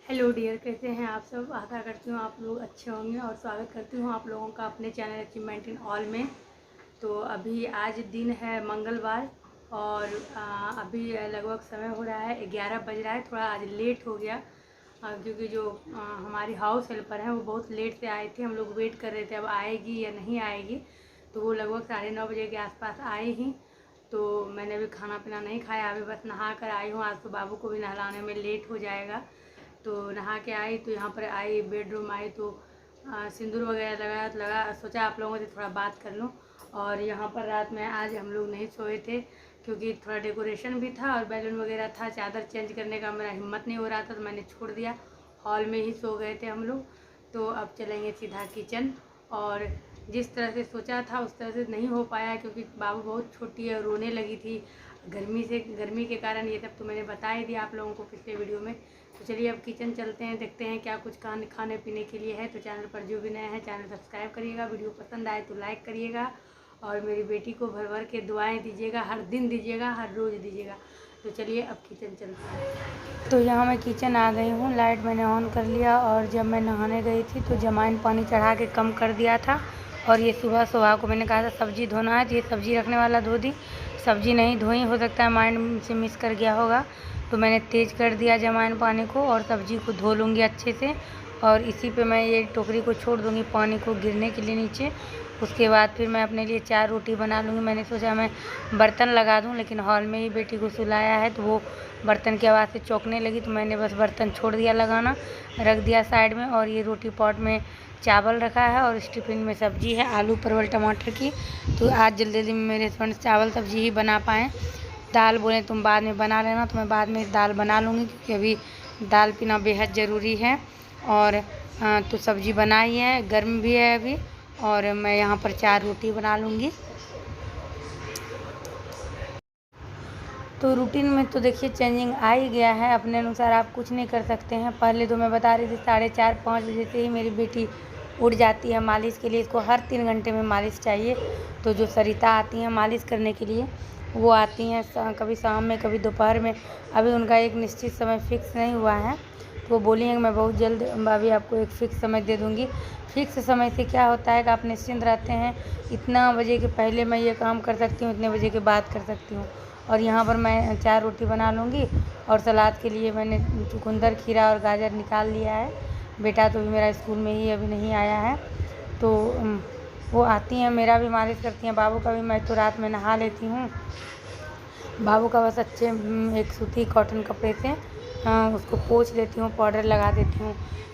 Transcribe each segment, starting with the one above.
Hello dear, कैसे हैं आप सब। आशा करती हूँ आप लोग अच्छे होंगे और स्वागत करती हूँ आप लोगों का अपने चैनल अचीवमेंट इन ऑल में। तो अभी आज दिन है मंगलवार और अभी लगभग समय हो रहा है 11 बज रहा है। थोड़ा आज लेट हो गया क्योंकि जो हमारी हाउस हेल्पर हैं वो बहुत लेट से आए थे। हम लोग वेट कर रहे थे अब आएगी या नहीं आएगी, तो वो लगभग 9:30 बजे के आसपास आए ही। तो मैंने अभी खाना पीना नहीं खाया, अभी बस नहा कर आई हूँ। आज तो बाबू को भी नहलाने में लेट हो जाएगा। तो नहा के आई तो यहाँ पर आई, बेडरूम आई तो सिंदूर वगैरह लगा सोचा आप लोगों से थोड़ा बात कर लूँ। और यहाँ पर रात में आज हम लोग नहीं सोए थे क्योंकि थोड़ा डेकोरेशन भी था और बैलून वगैरह था। चादर चेंज करने का मेरा हिम्मत नहीं हो रहा था तो मैंने छोड़ दिया, हॉल में ही सो गए थे हम लोग। तो अब चलेंगे सीधा किचन। और जिस तरह से सोचा था उस तरह से नहीं हो पाया क्योंकि बाबू बहुत छोटी है, रोने लगी थी गर्मी के कारण। ये सब तो मैंने बता ही दिया आप लोगों को पिछले वीडियो में। तो चलिए अब किचन चलते हैं, देखते हैं क्या कुछ खाने पीने के लिए है। तो चैनल पर जो भी नए हैं चैनल सब्सक्राइब करिएगा, वीडियो पसंद आए तो लाइक करिएगा और मेरी बेटी को भर भर के दुआएं दीजिएगा, हर दिन दीजिएगा, हर रोज़ दीजिएगा। तो चलिए अब किचन चलते हैं। तो यहाँ मैं किचन आ गई हूँ, लाइट मैंने ऑन कर लिया और जब मैं नहाने गई थी तो जमाइन पानी चढ़ा के कम कर दिया था। और ये सुबह को मैंने कहा था सब्ज़ी धोना है तो ये सब्ज़ी रखने वाला धो दी, सब्ज़ी नहीं धोई, हो सकता है माइंड से मिस कर गया होगा। तो मैंने तेज़ कर दिया जमाइन पानी को और सब्ज़ी को धो लूँगी अच्छे से। और इसी पे मैं ये टोकरी को छोड़ दूँगी पानी को गिरने के लिए नीचे। उसके बाद फिर मैं अपने लिए 4 रोटी बना लूँगी। मैंने सोचा मैं बर्तन लगा दूँ, लेकिन हॉल में ही बेटी को सुलाया है तो वो बर्तन की आवाज़ से चौंकने लगी तो मैंने बस बर्तन छोड़ दिया लगाना, रख दिया साइड में। और ये रोटी पॉट में चावल रखा है और इस टिफ़िन में सब्ज़ी है आलू परवल टमाटर की। तो आज जल्दी जल्दी में मेरे हस्बैंड चावल सब्ज़ी ही बना पाएँ। दाल बोले तुम बाद में बना लेना, तो मैं बाद में दाल बना लूँगी क्योंकि अभी दाल पीना बेहद ज़रूरी है। और तो सब्ज़ी बनाई है, गर्म भी है अभी। और मैं यहाँ पर 4 रोटी बना लूँगी। तो रूटीन में तो देखिए चेंजिंग आ ही गया है, अपने अनुसार आप कुछ नहीं कर सकते हैं। पहले तो मैं बता रही थी 4:30-5 बजे से ही मेरी बेटी उठ जाती है मालिश के लिए। इसको हर 3 घंटे में मालिश चाहिए। तो जो सरिता आती हैं मालिश करने के लिए वो आती हैं कभी शाम में कभी दोपहर में। अभी उनका एक निश्चित समय फिक्स नहीं हुआ है, तो वो बोली हैं कि मैं बहुत जल्द अभी आपको एक फ़िक्स समय दे दूँगी। फ़िक्स समय से क्या होता है कि आप निश्चिंत रहते हैं, इतना बजे के पहले मैं ये काम कर सकती हूँ, इतने बजे के बाद कर सकती हूँ। और यहाँ पर मैं 4 रोटी बना लूँगी। और सलाद के लिए मैंने चुकंदर, खीरा और गाजर निकाल लिया है। बेटा तो भी मेरा स्कूल में ही अभी नहीं आया है, तो वो आती हैं मेरा भी मालिश करती हैं, बाबू का भी। मैं तो रात में नहा लेती हूँ बाबू का, बस अच्छे एक सूती कॉटन कपड़े से उसको पोंछ देती हूँ, पाउडर लगा देती हूँ।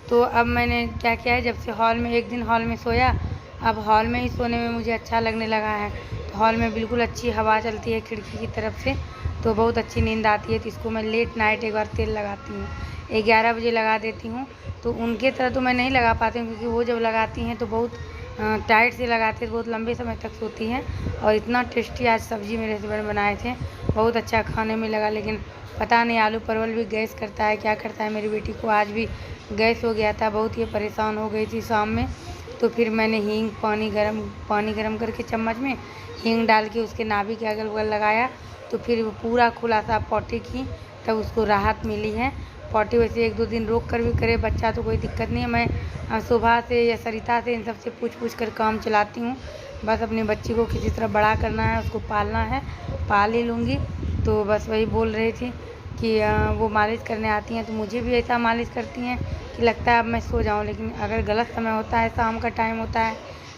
तो अब मैंने क्या किया है, जब से एक दिन हॉल में सोया, अब हॉल में ही सोने में मुझे अच्छा लगने लगा है। तो हॉल में बिल्कुल अच्छी हवा चलती है खिड़की की तरफ से, तो बहुत अच्छी नींद आती है। तो इसको मैं लेट नाइट एक बार तेल लगाती हूँ, 11 बजे लगा देती हूँ। तो उनके तरह तो मैं नहीं लगा पाती हूँ क्योंकि वो जब लगाती हैं तो बहुत टाइट से लगाते हैं, बहुत लंबे समय तक सोती हैं। और इतना टेस्टी आज सब्ज़ी मेरे हस्बैंड बनाए थे, बहुत अच्छा खाने में लगा। लेकिन पता नहीं आलू परवल भी गैस करता है क्या करता है। मेरी बेटी को आज भी गैस हो गया था, बहुत ही परेशान हो गई थी शाम में। तो फिर मैंने हींग पानी गरम करके चम्मच में हींग डाल के उसके नाभि के अगल बगल लगाया, तो फिर वो पूरा खुला सा पॉटी की, तब उसको राहत मिली है। पॉटी वैसे 1-2 दिन रोक कर भी करे बच्चा तो कोई दिक्कत नहीं है। मैं शोभा से या सरिता से इन सब से पूछ कर काम चलाती हूँ। बस अपनी बच्ची को किसी तरह बड़ा करना है, उसको पालना है, पाल ही लूँगी। तो बस वही बोल रही थी कि वो मालिश करने आती हैं तो मुझे भी ऐसा मालिश करती हैं कि लगता है अब मैं सो जाऊँ। लेकिन अगर गलत समय होता है, शाम का टाइम होता है,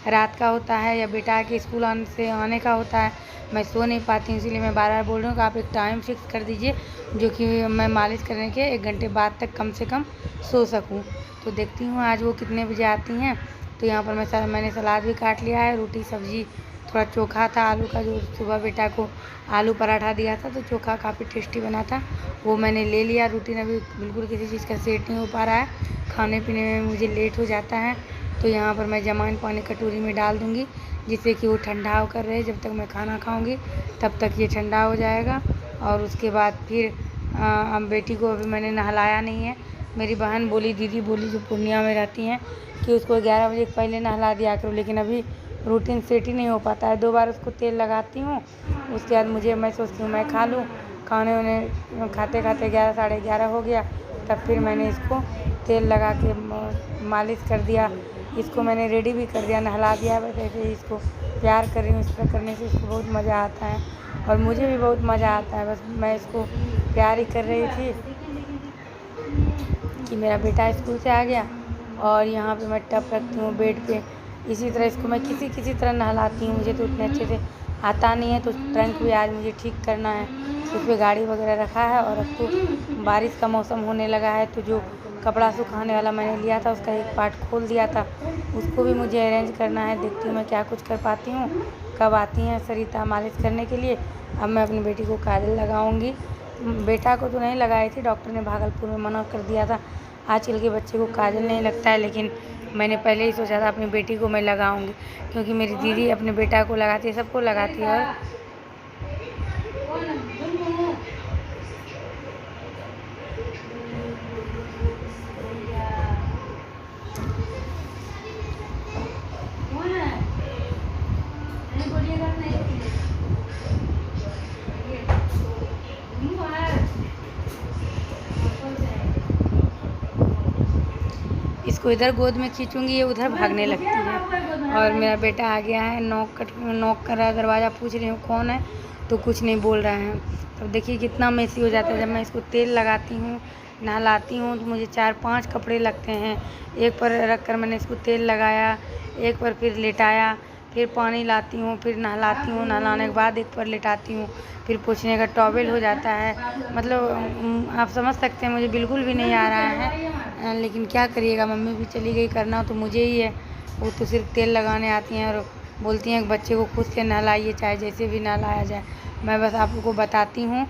रात का होता है, या बेटा के स्कूल आने का होता है, मैं सो नहीं पाती हूँ। इसीलिए मैं बार बार बोल रही हूँ कि आप एक टाइम फिक्स कर दीजिए जो कि मैं मालिश करने के 1 घंटे बाद तक कम से कम सो सकूँ। तो देखती हूँ आज वो कितने बजे आती हैं। तो यहाँ पर मैंने सलाद भी काट लिया है, रोटी सब्ज़ी, थोड़ा चोखा था आलू का, जो सुबह बेटा को आलू पराठा दिया था तो चोखा काफ़ी टेस्टी बना था, वो मैंने ले लिया। रूटीन अभी बिल्कुल किसी चीज़ का सेट नहीं हो पा रहा है, खाने पीने में मुझे लेट हो जाता है। तो यहाँ पर मैं जमाइन पानी कटोरी में डाल दूँगी जिससे कि वो ठंडा होकर रहे। जब तक मैं खाना खाऊँगी तब तक ये ठंडा हो जाएगा। और उसके बाद फिर अब बेटी को अभी मैंने नहलाया नहीं है। मेरी बहन बोली, दीदी बोली जो पूर्णिया में रहती हैं, कि उसको 11 बजे पहले नहला दिया करो। लेकिन अभी रूटीन सेट ही नहीं हो पाता है। 2 बार उसको तेल लगाती हूँ, उसके बाद मैं सोचती हूँ मैं खा लूँ। खाने खाते खाते 11 साढ़े 11 हो गया, तब फिर मैंने इसको तेल लगा के मालिश कर दिया। इसको मैंने रेडी भी कर दिया, नहला दिया। बस ऐसे ही इसको प्यार कर रही हूँ। इस तरह करने से इसको बहुत मज़ा आता है और मुझे भी बहुत मज़ा आता है। बस मैं इसको प्यार ही कर रही थी कि मेरा बेटा स्कूल से आ गया और यहाँ पे मैं टब रखती हूँ बेड पे। इसी तरह इसको मैं किसी तरह नहलाती हूँ। मुझे तो उतने अच्छे से आता नहीं है, तो ट्रंक भी आज मुझे ठीक करना है। उस पर गाड़ी वगैरह रखा है और अब तो बारिश का मौसम होने लगा है, तो जो कपड़ा सुखाने वाला मैंने लिया था उसका एक पार्ट खोल दिया था, उसको भी मुझे अरेंज करना है। देखती हूँ मैं क्या कुछ कर पाती हूँ। कब आती हैं सरिता मालिश करने के लिए। अब मैं अपनी बेटी को काजल लगाऊंगी। बेटा को तो नहीं लगाई थी, डॉक्टर ने भागलपुर में मना कर दिया था। आजकल के बच्चे को काजल नहीं लगता है, लेकिन मैंने पहले ही सोचा था अपनी बेटी को मैं लगाऊंगी, क्योंकि मेरी दीदी अपने बेटा को लगाती है, सबको लगाती है। और इसको इधर गोद में खींचूंगी, ये उधर भागने लगती है। और मेरा बेटा आ गया है, नॉक कर रहा है दरवाज़ा। पूछ रही हूँ कौन है, तो कुछ नहीं बोल रहा है। अब देखिए कितना मेसी हो जाता है। जब मैं इसको तेल लगाती हूँ, नहलाती हूँ, तो मुझे 4-5 कपड़े लगते हैं। एक पर रख कर मैंने इसको तेल लगाया, एक पर फिर लेटाया, फिर पानी लाती हूँ, फिर नहलाती हूँ, नहलाने के बाद एक पर लेटाती हूँ, फिर पोंछने का टॉवेल हो जाता है। मतलब आप समझ सकते हैं मुझे बिल्कुल भी नहीं आ रहा है, लेकिन क्या करिएगा, मम्मी भी चली गई, करना तो मुझे ही है। वो तो सिर्फ तेल लगाने आती हैं और बोलती हैं कि बच्चे को खुद से नहलाइए, चाहे जैसे भी नहलाया जाए। मैं बस आप लोग को बताती हूँ,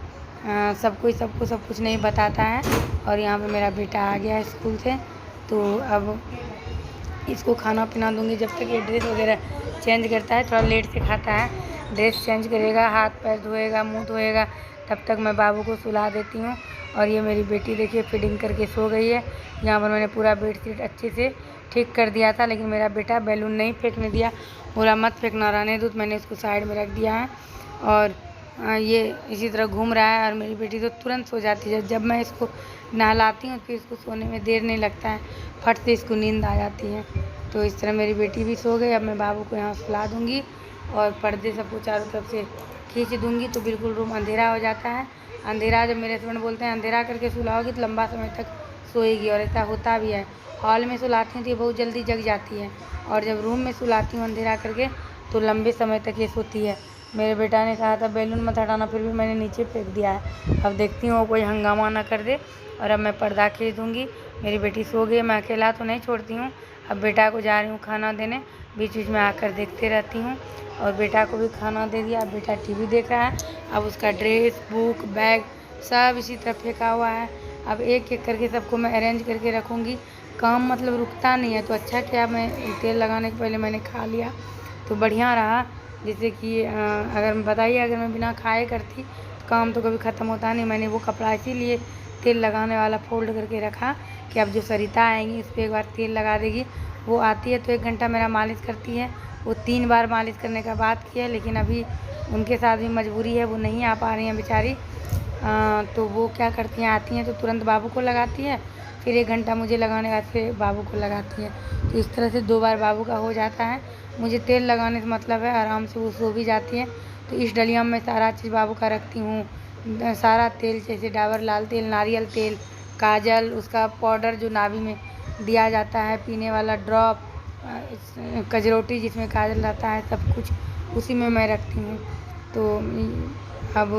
सबको सब कुछ नहीं बताता है। और यहाँ पे मेरा बेटा आ गया है स्कूल से, तो अब इसको खाना पीना दूँगी। जब तक ये ड्रेस वगैरह चेंज करता है, थोड़ा लेट से खाता है, ड्रेस चेंज करेगा, हाथ पैर धोएगा, मुंह धोएगा, तब तक मैं बाबू को सुला देती हूँ। और ये मेरी बेटी देखिए फीडिंग करके सो गई है। यहाँ पर मैंने पूरा बेडशीट अच्छे से ठीक कर दिया था, लेकिन मेरा बेटा बैलून नहीं फेंकने दिया, बोला मत फेंकना, रहने दो। तो मैंने उसको साइड में रख दिया है और ये इसी तरह घूम रहा है। और मेरी बेटी तो तुरंत सो जाती है। जब मैं इसको नहलाती हूँ फिर इसको सोने में देर नहीं लगता है, फट से इसको नींद आ जाती है। तो इस तरह मेरी बेटी भी सो गई। अब मैं बाबू को यहाँ सुला दूँगी और पर्दे सबको चारों तरफ से खींच दूँगी, तो बिल्कुल रूम अंधेरा हो जाता है। अंधेरा, जब मेरे हस्बैंड बोलते हैं अंधेरा करके सुलाओगी तो लंबा समय तक सोएगी, और ऐसा होता भी है। हॉल में सुलाती हूँ तो ये बहुत जल्दी जग जाती है, और जब रूम में सुलाती हूँ अंधेरा करके तो लंबे समय तक ये सोती है। मेरे बेटा ने कहा था बैलून मत हटाना, फिर भी मैंने नीचे फेंक दिया है। अब देखती हूँ कोई हंगामा ना कर दे, और अब मैं पर्दा खींच दूँगी। मेरी बेटी सो गई, मैं अकेला तो नहीं छोड़ती हूँ। अब बेटा को जा रही हूँ खाना देने, बीच बीच में आकर देखते रहती हूँ। और बेटा को भी खाना दे दिया। अब बेटा टीवी देख रहा है। अब उसका ड्रेस, बुक, बैग सब इसी तरह फेंका हुआ है। अब एक एक करके सबको मैं अरेंज करके रखूँगी। काम मतलब रुकता नहीं है, तो अच्छा क्या मैं तेल लगाने के पहले मैंने खा लिया तो बढ़िया रहा। जैसे कि अगर बताइए, अगर मैं बिना खाए करती तो काम तो कभी ख़त्म होता नहीं। मैंने वो कपड़ा इसीलिए तेल लगाने वाला फोल्ड करके रखा कि अब जो सरिता आएंगी उस पर एक बार तेल लगा देगी। वो आती है तो 1 घंटा मेरा मालिश करती है। वो 3 बार मालिश करने का बात की है, लेकिन अभी उनके साथ भी मजबूरी है, वो नहीं आ पा रही हैं बेचारी। तो वो क्या करती हैं, आती हैं तो तुरंत बाबू को लगाती है, फिर 1 घंटा मुझे लगाने के बाद फिर बाबू को लगाती है। तो इस तरह से 2 बार बाबू का हो जाता है। मुझे तेल लगाने से मतलब है आराम से वो सो भी जाती है। तो इस डलिया में सारा चीज़ बाबू का रखती हूँ, सारा तेल, जैसे डाबर लाल तेल, नारियल तेल, काजल, उसका पाउडर जो नाभि में दिया जाता है, पीने वाला ड्रॉप, कजरोटी जिसमें काजल रहता है, सब कुछ उसी में मैं रखती हूँ। तो अब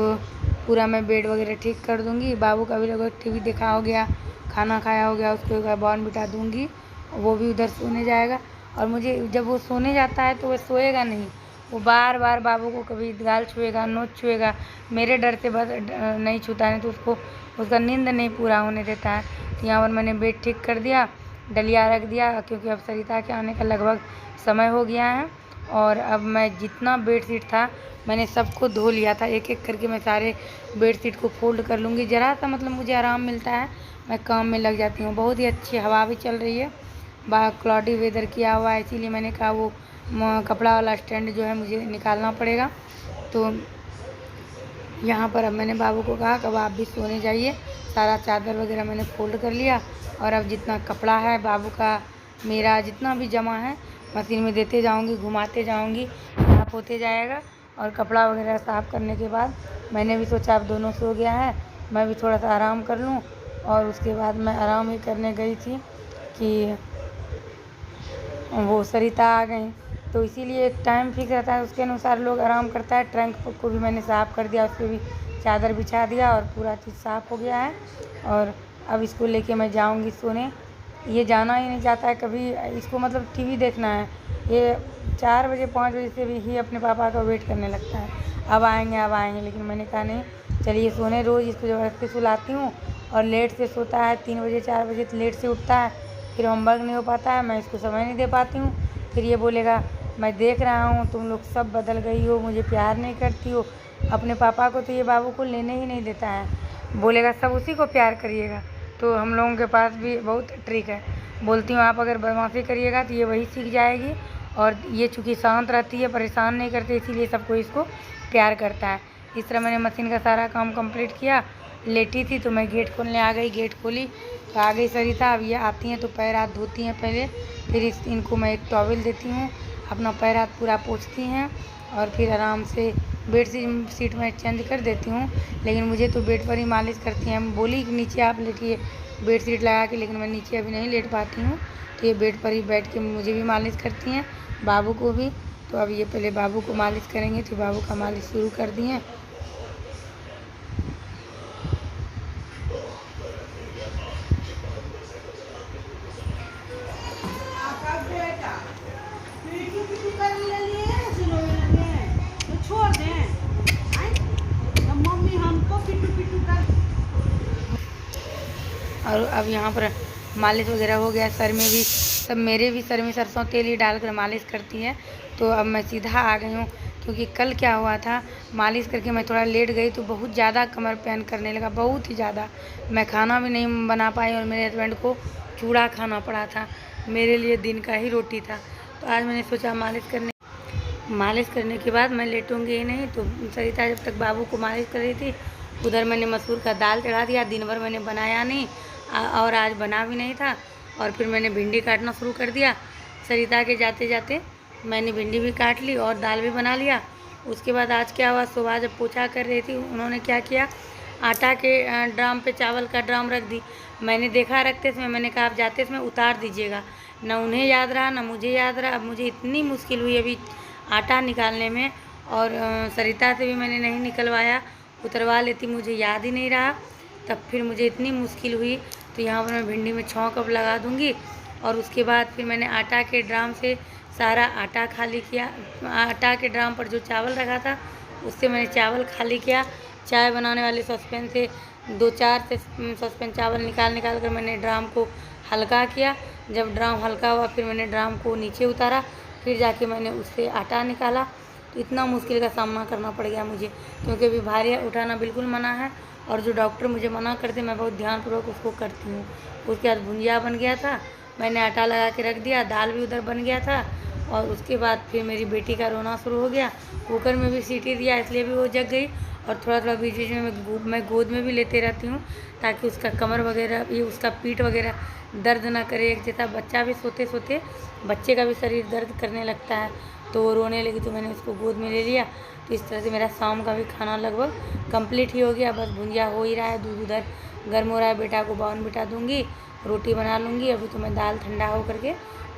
पूरा मैं बेड वगैरह ठीक कर दूँगी। बाबू का भी लगभग टीवी देखा हो गया, खाना खाया हो गया, उसको एक बार बॉर्नविटा दूँगी, वो भी उधर सोने जाएगा। और मुझे जब वो सोने जाता है तो वो सोएगा नहीं, वो बार बार बाबू को कभी गाल छुएगा, नोच छुएगा। मेरे डर से बस नहीं छूता है, तो उसको उसका नींद नहीं पूरा होने देता है। तो यहाँ पर मैंने बेड ठीक कर दिया, डलिया रख दिया, क्योंकि अब सरिता के आने का लगभग समय हो गया है। और अब मैं जितना बेडशीट था मैंने सबको धो लिया था। एक एक करके मैं सारे बेडशीट को फोल्ड कर लूँगी। ज़रा सा मतलब मुझे आराम मिलता है, मैं काम में लग जाती हूँ। बहुत ही अच्छी हवा भी चल रही है, क्लॉडी वेदर किया हुआ है, इसीलिए मैंने कहा वो कपड़ा वाला स्टैंड जो है मुझे निकालना पड़ेगा। तो यहाँ पर अब मैंने बाबू को कहा कि अब आप भी सोने जाइए। सारा चादर वगैरह मैंने फोल्ड कर लिया और अब जितना कपड़ा है बाबू का मेरा जितना भी जमा है मशीन में देते जाऊँगी, घुमाते जाऊँगी, साफ होते जाएगा। और कपड़ा वगैरह साफ़ करने के बाद मैंने भी सोचा अब दोनों सो गया है, मैं भी थोड़ा सा आराम कर लूँ। और उसके बाद मैं आराम ही करने गई थी कि वो सरिता आ गई, तो इसीलिए एक टाइम फिक्स रहता है, उसके अनुसार लोग आराम करता है। ट्रंक को भी मैंने साफ़ कर दिया, उस पर भी चादर बिछा दिया और पूरा चीज़ साफ़ हो गया है। और अब इसको लेके मैं जाऊंगी सोने। ये जाना ही नहीं चाहता है कभी, इसको मतलब टीवी देखना है। ये 4 बजे 5 बजे से भी ही अपने पापा का वेट करने लगता है, अब आएंगे। लेकिन मैंने कहा नहीं, चलिए सोने। रोज़ इसको ज़बरदस्ती सुलाती हूँ और लेट से सोता है, 3 बजे 4 बजे लेट से उठता है, फिर होमवर्क नहीं हो पाता है, मैं इसको समय नहीं दे पाती हूँ। फिर ये बोलेगा मैं देख रहा हूँ तुम लोग सब बदल गई हो, मुझे प्यार नहीं करती हो। अपने पापा को तो ये बाबू को लेने ही नहीं देता है, बोलेगा सब उसी को प्यार करिएगा। तो हम लोगों के पास भी बहुत ट्रिक है। बोलती हूँ आप अगर बदमाशी करिएगा तो ये वही सीख जाएगी। और ये चूँकि शांत रहती है, परेशान नहीं करती, इसीलिए सबको इसको प्यार करता है। इस तरह मैंने मशीन का सारा काम कंप्लीट किया। लेटी थी तो मैं गेट खोलने आ गई, गेट खोली तो आ गई सरिता। अब ये आती हैं तो पैर हाथ धोती हैं पहले, फिर इनको मैं एक टॉवल देती हूँ, अपना पैर हाथ पूरा पोंछती हैं और फिर आराम से बेड शीट में चेंज कर देती हूँ। लेकिन मुझे तो बेड पर ही मालिश करती हैं। बोली कि नीचे आप लेटिए बेड शीट लगा के, लेकिन मैं नीचे अभी नहीं लेट पाती हूँ, तो ये बेड पर ही बैठ के मुझे भी मालिश करती हैं, बाबू को भी। तो अब ये पहले बाबू को मालिश करेंगे, तो बाबू का मालिश शुरू कर दिए। और अब यहाँ पर मालिश वगैरह हो गया, सर में भी, सब मेरे भी सर में सरसों तेल ही डालकर मालिश करती है। तो अब मैं सीधा आ गई हूँ, क्योंकि कल क्या हुआ था, मालिश करके मैं थोड़ा लेट गई तो बहुत ज़्यादा कमर पेन करने लगा, बहुत ही ज़्यादा। मैं खाना भी नहीं बना पाई और मेरे हस्बैंड को चूड़ा खाना पड़ा था, मेरे लिए दिन का ही रोटी था। तो आज मैंने सोचा मालिश करने के बाद मैं लेटूंगी ही नहीं। तो सरिता जब तक बाबू को मालिश कर रही थी, उधर मैंने मसूर का दाल चढ़ा दिया। दिन भर मैंने बनाया नहीं और आज बना भी नहीं था। और फिर मैंने भिंडी काटना शुरू कर दिया। सरिता के जाते जाते मैंने भिंडी भी काट ली और दाल भी बना लिया। उसके बाद आज क्या हुआ, सुबह जब पोछा कर रही थी, उन्होंने क्या किया, आटा के ड्राम पे चावल का ड्राम रख दी। मैंने देखा रखते समय, मैंने कहा आप जाते समय उतार दीजिएगा। ना उन्हें याद रहा ना मुझे याद रहा। अब मुझे इतनी मुश्किल हुई अभी आटा निकालने में, और सरिता से भी मैंने नहीं निकलवाया, उतरवा लेती, मुझे याद ही नहीं रहा। तब फिर मुझे इतनी मुश्किल हुई। तो यहाँ पर मैं भिंडी में छौंक अब लगा दूँगी। और उसके बाद फिर मैंने आटा के ड्राम से सारा आटा खाली किया। आटा के ड्राम पर जो चावल रखा था उससे मैंने चावल खाली किया। चाय बनाने वाले सॉसपैन से 2-4 से सॉसपैन चावल निकाल कर मैंने ड्राम को हल्का किया। जब ड्राम हल्का हुआ फिर मैंने ड्राम को नीचे उतारा, फिर जाके मैंने उससे आटा निकाला। तो इतना मुश्किल का सामना करना पड़ गया मुझे, क्योंकि अभी भारी उठाना बिल्कुल मना है। और जो डॉक्टर मुझे मना करते मैं बहुत ध्यानपूर्वक उसको करती हूँ। उसके बाद भुंजिया बन गया था, मैंने आटा लगा के रख दिया, दाल भी उधर बन गया था। और उसके बाद फिर मेरी बेटी का रोना शुरू हो गया। कुकर में भी सीटी दिया, इसलिए भी वो जग गई। और थोड़ा थोड़ा बीच बीच में मैं गोद में भी लेते रहती हूँ, ताकि उसका कमर वगैरह, ये उसका पीठ वगैरह दर्द ना करे। एक जैसा बच्चा भी सोते सोते बच्चे का भी शरीर दर्द करने लगता है, तो वो रोने लगी, तो मैंने उसको गोद में ले लिया। तो इस तरह से मेरा शाम का भी खाना लगभग कंप्लीट ही हो गया। बस भुंजिया हो ही रहा है, दूध उधर गर्म हो रहा है, बेटा को बाउन बिठा दूँगी, रोटी बना लूँगी। अभी तो मैं दाल ठंडा हो करके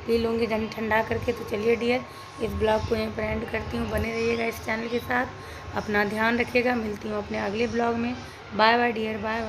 पी लूँगी, ठंडा करके। तो चलिए डियर, इस ब्लॉग को यहीं पर एंड करती हूँ। बने रहिएगा इस चैनल के साथ, अपना ध्यान रखिएगा। मिलती हूँ अपने अगले ब्लॉग में। Bye bye dear, bye bye.